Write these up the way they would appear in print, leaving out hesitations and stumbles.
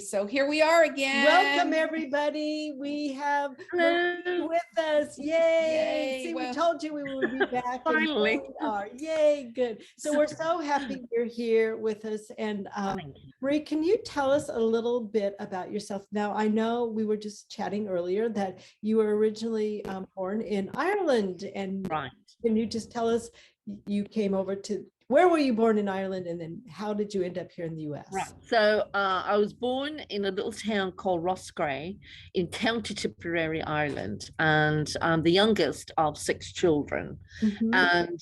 So here we are again. Welcome, everybody. We have Marie with us. Yay. See, we told you we would be back. Finally. We are. Yay, good. So we're so happy you're here with us. And Marie, can you tell us a little bit about yourself? Now, I know we were just chatting earlier that you were originally born in Ireland. And can you just tell us, you came over to, where were you born in Ireland, and then how did you end up here in the US? Right. So I was born in a little town called Roscrea in County Tipperary, Ireland, and I'm the youngest of 6 children. And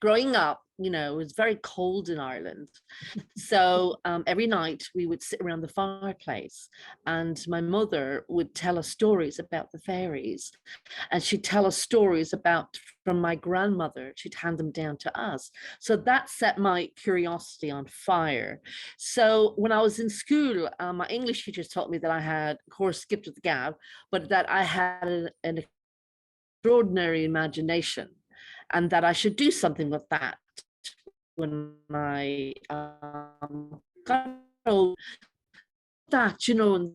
growing up, you know, it was very cold in Ireland. So every night we would sit around the fireplace and my mother would tell us stories about the fairies, and she'd tell us stories about from my grandmother. She'd hand them down to us. So that set my curiosity on fire. So when I was in school, my English teachers taught me that I had, of course, skipped at the gab, but that I had an extraordinary imagination and that I should do something with that. When I got old, that, you know, and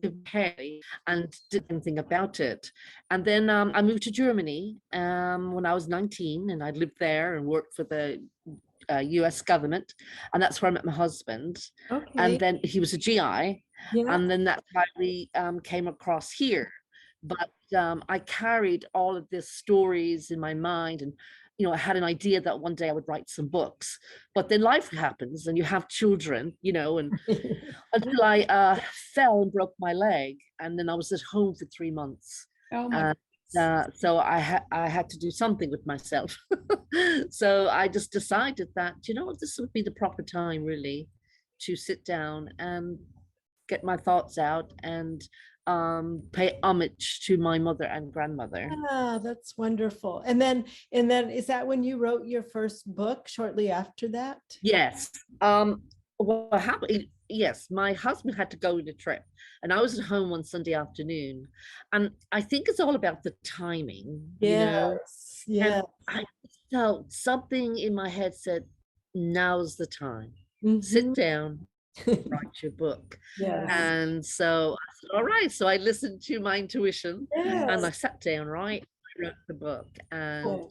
did anything about it. And then I moved to Germany when I was 19, and I lived there and worked for the US government, and that's where I met my husband. And then he was a GI, and then that's how we came across here. But I carried all of these stories in my mind, and you know, I had an idea that one day I would write some books, but then life happens and you have children, you know, and until I fell and broke my leg, and then I was at home for 3 months. Oh my so I had to do something with myself. So I just decided that, you know, this would be the proper time really to sit down and get my thoughts out and pay homage to my mother and grandmother. Ah, that's wonderful. And then is that when you wrote your first book, shortly after that? Yes. What happened? Yes, my husband had to go on a trip, and I was at home one Sunday afternoon, and I think it's all about the timing. You know? Yeah. I felt something in my head said, "Now's the time. Sit down, write your book." And so I said, all right. So I listened to my intuition and I sat down, right? I wrote the book, and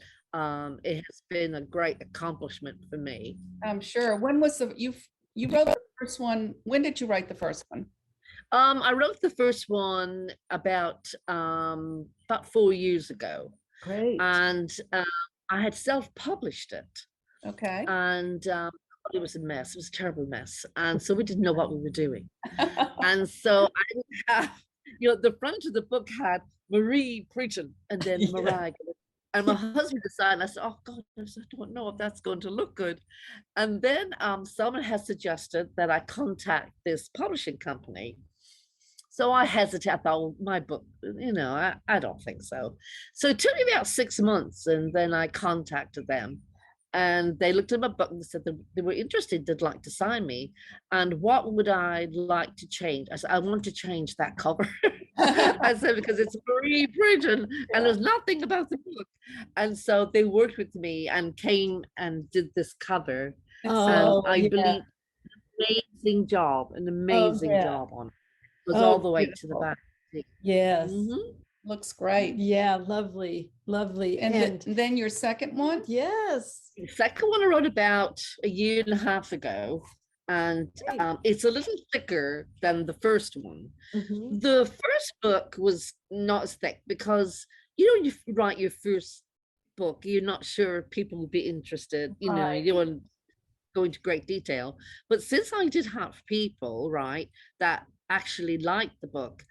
it has been a great accomplishment for me. I'm sure. When was you wrote the first one? When did you write the first one? I wrote the first one about 4 years ago. Great. And I had self-published it. Okay. And it was a mess. It was a terrible mess. And so we didn't know what we were doing. And so I didn't have, you know, the front of the book had Marie Pridgen and then Mariah. And my husband decided, I said, oh God, I don't know if that's going to look good. And then someone has suggested that I contact this publishing company. So I hesitated. I thought, well, my book, you know, I don't think so. So it took me about 6 months, and then I contacted them. And they looked at my book and said they were interested, they'd like to sign me. And what would I like to change? I said, I want to change that cover. I said, because it's Marie Pridgen and there's nothing about the book. And so they worked with me and came and did this cover. And I believe an amazing job on it. It was all the way to the back. Yes. Looks great. Yeah, lovely, lovely. And then your second one? Yes. The second one I wrote about a year and a half ago, and it's a little thicker than the first one. The first book was not as thick because, you know, you write your first book, you're not sure if people will be interested, you know, you want to go into great detail. But since I did have people, right, that actually liked the book,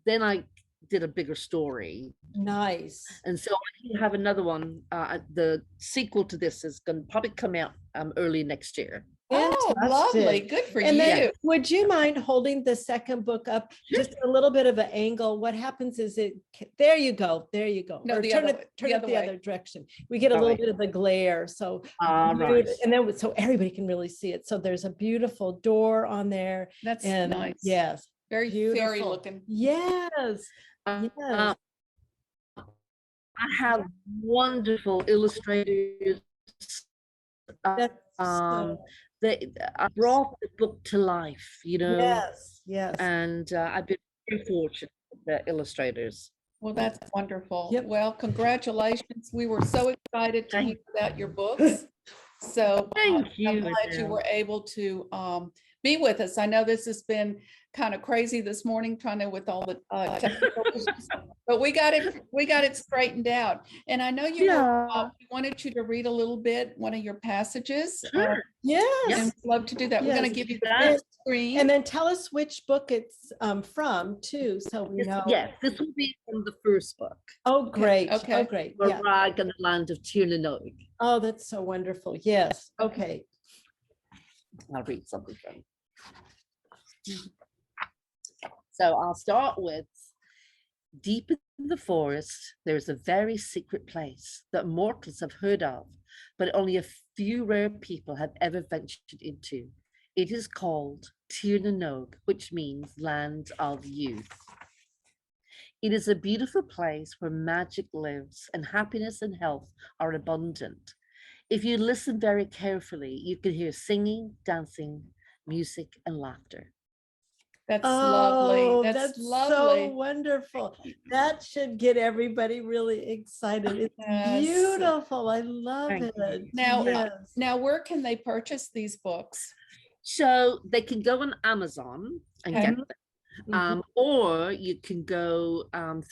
then I did a bigger story. Nice. And so I have another one. The sequel to this is going to probably come out early next year. Oh, lovely. Good for and you. Then, would you mind holding the second book up just a little bit of an angle? What happens is there you go. There you go. No, or turn it the other direction. We get a little bit of the glare. So, right. And then so everybody can really see it. So there's a beautiful door on there. That's nice. Yes. Very fairy looking. Yes. I have wonderful illustrators that I brought the book to life, Yes, yes. and I've been very fortunate with the illustrators. Well, that's wonderful. Yep. Well, congratulations. We were so excited to hear Thank- about your books. So Thank I'm you. glad you Adele. were able to be with us. I know this has been kind of crazy this morning trying to with all the technical issues, but we got it straightened out. And I know you were, Yeah. we wanted you to read a little bit, one of your passages. Sure. Yes. And we'd love to do that. We're going Yes. to give you the That- full screen. And then tell us which book it's from too, so we know. Yes, this will be from the first book, Oh, great. okay. Oh, great. The Yeah. Rag and the Land of Tirnanog. Oh, that's so wonderful. Yes. Okay. I'll read something from it. So I'll start with, deep in the forest, there is a very secret place that mortals have heard of, but only a few rare people have ever ventured into. It is called Tirnanog, which means Land of Youth. It is a beautiful place where magic lives and happiness and health are abundant. If you listen very carefully, you can hear singing, dancing, music, and laughter. That's Oh, lovely. that's so lovely. wonderful. That should get everybody really excited. It's Yes. beautiful. I love Thank you. it. Now, Yes. Now, where can they purchase these books? So they can go on Amazon and Okay. get them. Or you can go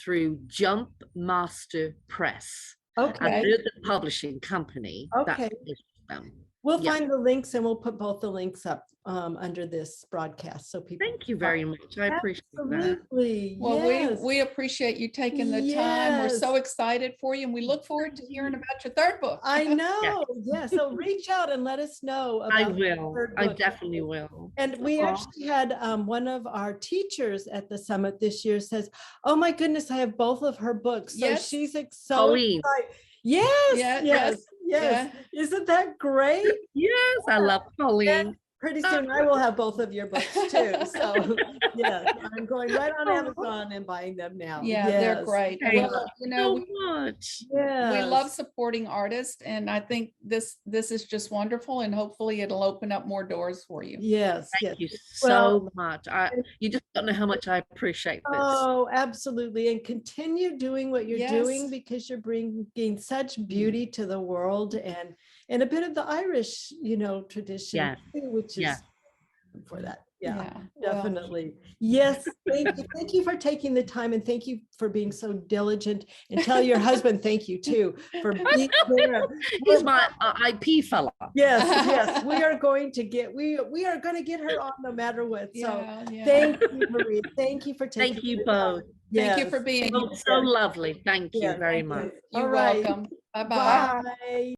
through Jump Master Press. Okay. And they're the publishing company that Okay. publishes them. We'll Yeah. find the links and we'll put both the links up under this broadcast so people. Thank you can very find. much. I appreciate that. Absolutely. Well, Yes. we appreciate you taking the time. We're so Yes. excited for you, and we look forward to hearing about your third book. I know. Yeah. So reach out and let us know about I the will. third I book. definitely will. And we Aw. actually had one of our teachers at the summit this year says, "Oh my goodness, I have both of her books." So Yes. she's so Pauline. excited. Yes, Yeah, yes, yes, yes. Isn't that great? Yes, I love Pauline. Pretty soon I will have both of your books too. So yes, I'm going right on Amazon and buying them now. Yeah, they're Yes. great. Thank Well, you know, So much. we love Yes. supporting artists, and I think this is just wonderful, and hopefully it'll open up more doors for you. Yes, yes. Thank you Well, so much. You just don't know how much I appreciate this. Oh, absolutely. And continue doing what you're doing Yes. because you're bringing such beauty to the world and a bit of the Irish, tradition, Yeah. too, which Yeah. is for that. Yeah, Well, definitely. Yes. Thank you. Thank you for taking the time and thank you for being so diligent, and tell your husband thank you too for being there. He's my IP fella. Yes, yes. We are going to get her on no matter what. So yeah, yeah. thank you, Marie. Thank you for taking Thank you the time. both. Thank you Yes. for being So here. lovely. Thank you Yes, very thank much. you. You're All right. welcome. Bye-bye. Bye.